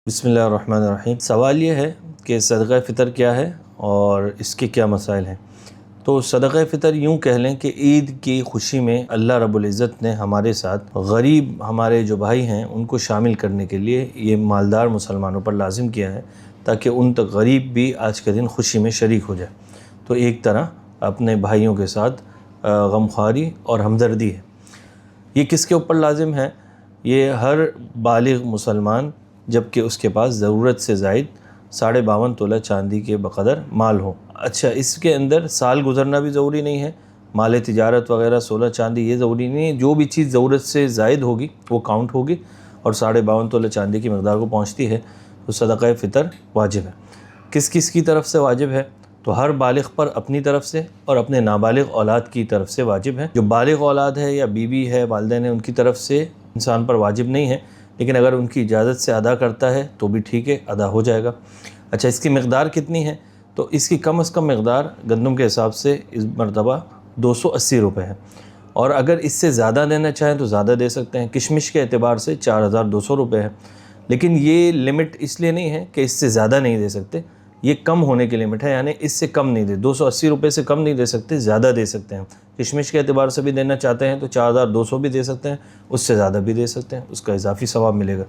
बिस्मिल्लाहिर्रहमानिर्रहीम। सवाल ये है कि सदक़ा फ़ितर क्या है और इसके क्या मसाइल हैं। तो सदक़ा फ़ितर यूँ कह लें कि ईद की खुशी में अल्लाह रब्बुल इज़्ज़त ने हमारे साथ गरीब हमारे जो भाई हैं उनको शामिल करने के लिए ये मालदार मुसलमानों पर लाजिम किया है, ताकि उन तक गरीब भी आज के दिन खुशी में शरीक हो जाए। तो एक तरह अपने भाइयों के साथ गमख्वारी और हमदर्दी है। ये किसके ऊपर लाजिम है? ये हर बालिग मुसलमान जबकि उसके पास ज़रूरत से ज़ायद 52.5 तोला चांदी के बक़दर माल हो। अच्छा, इसके अंदर साल गुज़रना भी ज़रूरी नहीं है, माल तिजारत वग़ैरह 16 चांदी ये ज़रूरी नहीं है। जो भी चीज़ ज़रूरत से ज़ायद होगी वो काउंट होगी और 52.5 तोला चांदी की मक़दार को पहुँचती है तो सदक़ा फ़ितर वाजिब है। किस किस की तरफ से वाजिब है? तो हर बालिग पर अपनी तरफ से और अपने नाबालिग औलाद की तरफ से वाजिब है। जो बालिग औलाद है या बीवी है, वालिदैन है, उनकी तरफ से इंसान पर वाजिब नहीं है, लेकिन अगर उनकी इजाज़त से अदा करता है तो भी ठीक है, अदा हो जाएगा। अच्छा, इसकी मक़दार कितनी है? तो इसकी कम से कम मक़दार गंदम के हिसाब से इस मरतबा 280 रुपये है, और अगर इससे ज़्यादा देना चाहें तो ज़्यादा दे सकते हैं। किशमिश के एतबार से 4200 रुपये है, लेकिन ये लिमिट इसलिए नहीं है कि इससे ज़्यादा नहीं दे सकते, ये कम होने की लिमिट है, यानी इससे कम नहीं दे, 280 रुपये से कम नहीं दे सकते, ज़्यादा दे सकते हैं। किशमिश के एतबार से भी देना चाहते हैं तो 4200 भी दे सकते हैं, उससे ज़्यादा भी दे सकते हैं, उसका इजाफ़ी सवाब मिलेगा।